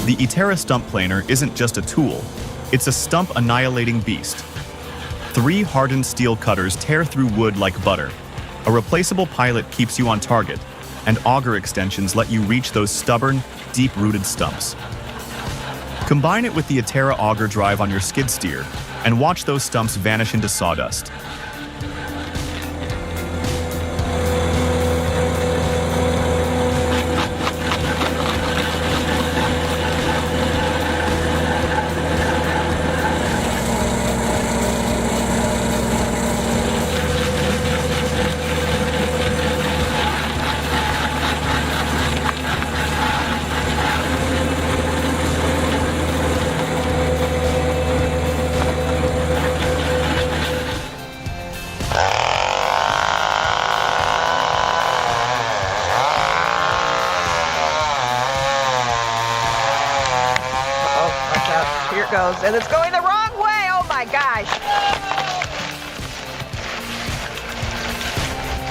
The Itera stump planer isn't just a tool, it's a stump-annihilating beast. 3 hardened steel cutters tear through wood like butter. A replaceable pilot keeps you on target, and auger extensions let you reach those stubborn, deep-rooted stumps. Combine it with the Itera auger drive on your skid steer, and watch those stumps vanish into sawdust. Here it goes, and it's going the wrong way. Oh my gosh.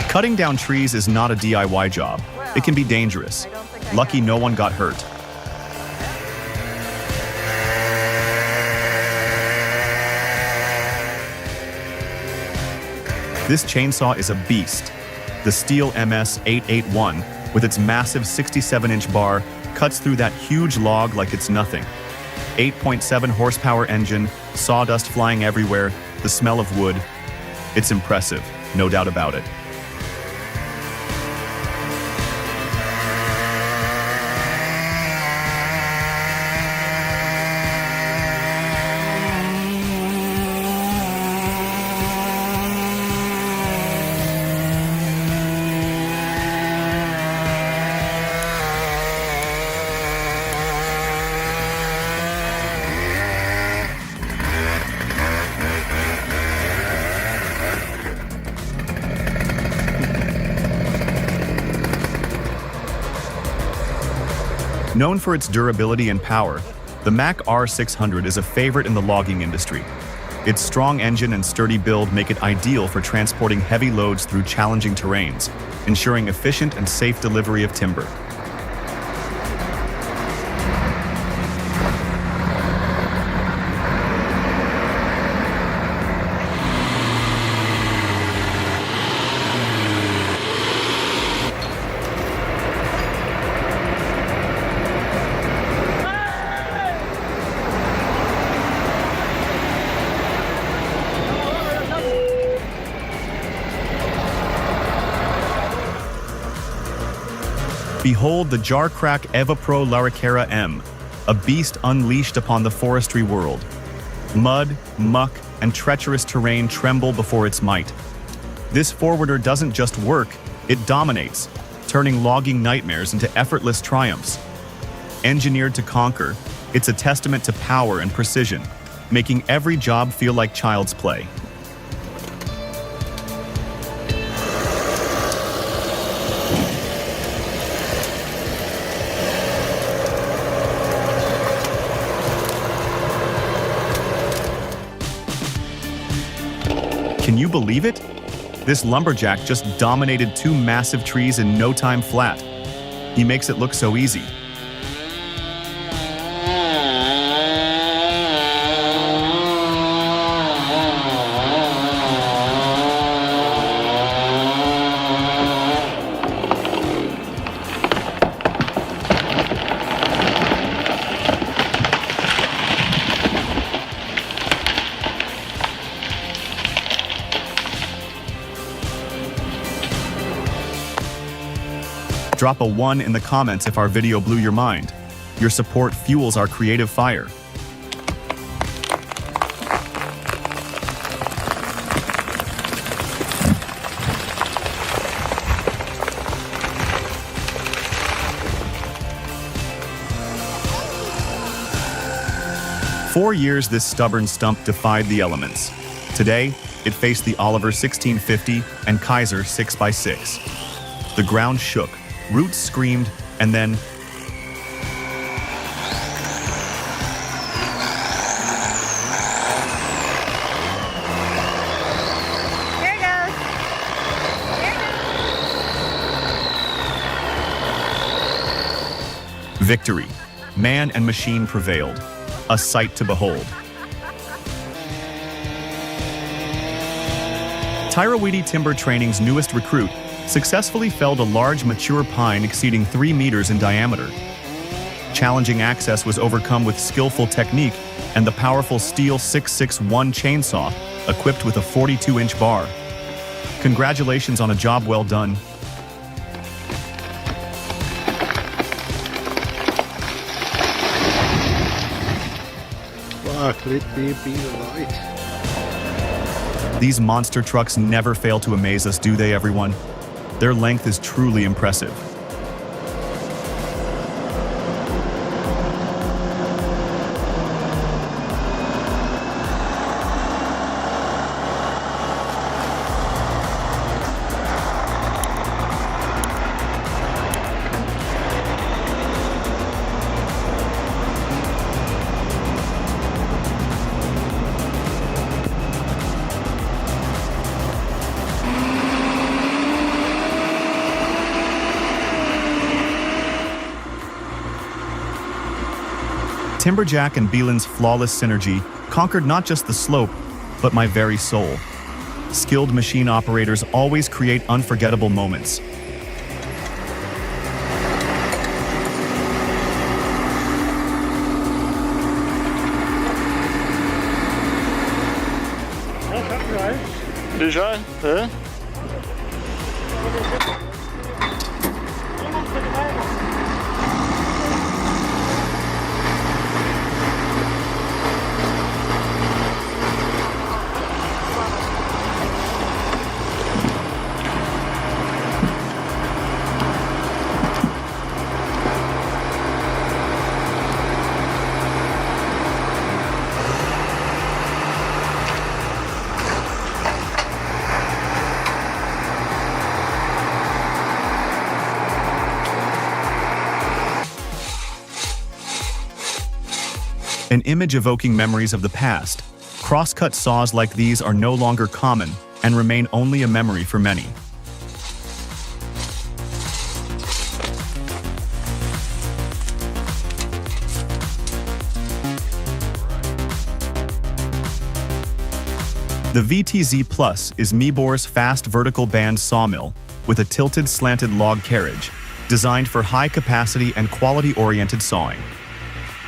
Cutting down trees is not a DIY job. It can be dangerous. Lucky no one got hurt. This chainsaw is a beast. The Steel MS-881, with its massive 67-inch bar, cuts through that huge log like it's nothing. 8.7 horsepower engine, sawdust flying everywhere, the smell of wood. It's impressive, no doubt about it. Known for its durability and power, the Mack R600 is a favorite in the logging industry. Its strong engine and sturdy build make it ideal for transporting heavy loads through challenging terrains, ensuring efficient and safe delivery of timber. Behold the Jarcrack EvaPro Laricara M, a beast unleashed upon the forestry world. Mud, muck, and treacherous terrain tremble before its might. This forwarder doesn't just work, it dominates, turning logging nightmares into effortless triumphs. Engineered to conquer, it's a testament to power and precision, making every job feel like child's play. Can you believe it? This lumberjack just dominated 2 massive trees in no time flat. He makes it look so easy. Drop a 1 in the comments if our video blew your mind. Your support fuels our creative fire. For years, this stubborn stump defied the elements. Today, it faced the Oliver 1650 and Kaiser 6x6. The ground shook. Roots screamed, and then... There it goes. There it goes. Victory. man and machine prevailed. A sight to behold. Tyrawidi Timber Training's newest recruit successfully felled a large mature pine exceeding 3 meters in diameter. Challenging access was overcome with skillful technique and the powerful steel 661 chainsaw equipped with a 42-inch bar. Congratulations on a job well done. These monster trucks never fail to amaze us, do they, everyone? Their length is truly impressive. Timberjack and Beelin's flawless synergy conquered not just the slope, but my very soul. Skilled machine operators always create unforgettable moments. Déjà, hein? An image evoking memories of the past. Crosscut saws like these are no longer common and remain only a memory for many. The VTZ Plus is Meebor's fast vertical band sawmill with a tilted slanted log carriage, designed for high capacity and quality-oriented sawing.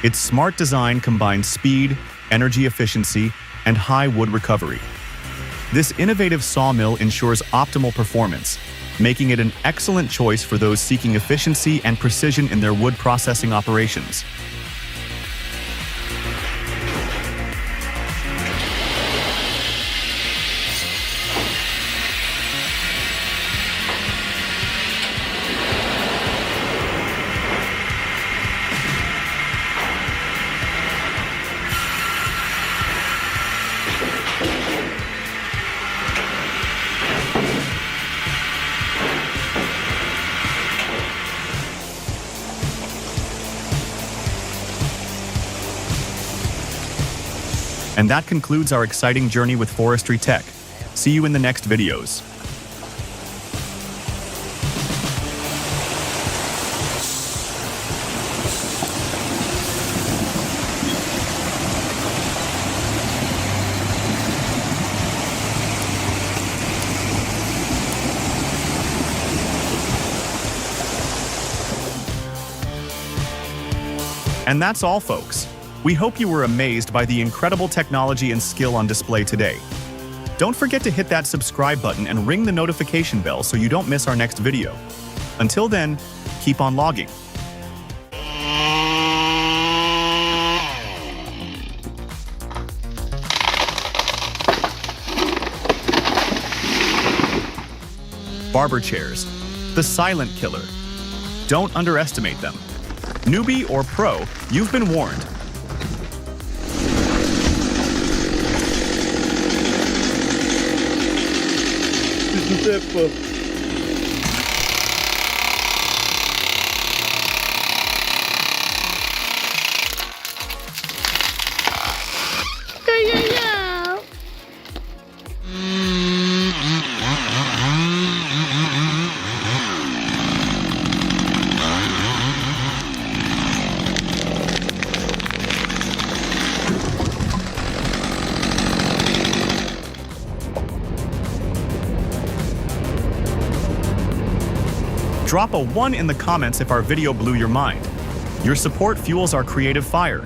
Its smart design combines speed, energy efficiency, and high wood recovery. This innovative sawmill ensures optimal performance, making it an excellent choice for those seeking efficiency and precision in their wood processing operations. And that concludes our exciting journey with forestry tech. See you in the next videos. And that's all, folks. We hope you were amazed by the incredible technology and skill on display today. Don't forget to hit that subscribe button and ring the notification bell so you don't miss our next video. Until then, keep on logging. Barber chairs, the silent killer. Don't underestimate them. Newbie or pro, you've been warned. Drop a 1 in the comments if our video blew your mind. Your support fuels our creative fire.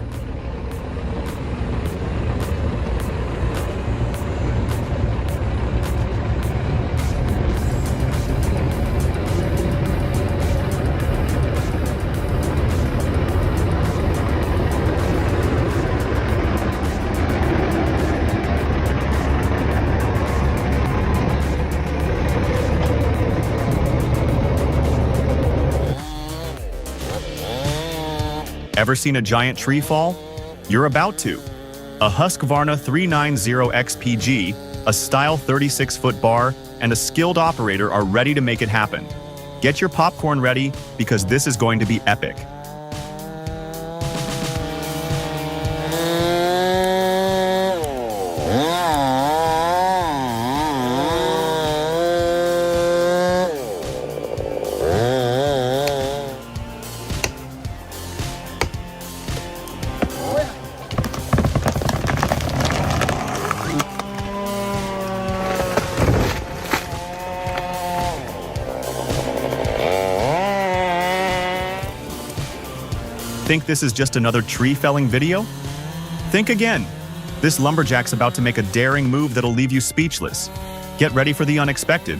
Ever seen a giant tree fall? You're about to. A Husqvarna 390 XPG, a style 36-foot bar, and a skilled operator are ready to make it happen. Get your popcorn ready because this is going to be epic. Think this is just another tree felling video? Think again. This lumberjack's about to make a daring move that'll leave you speechless. Get ready for the unexpected.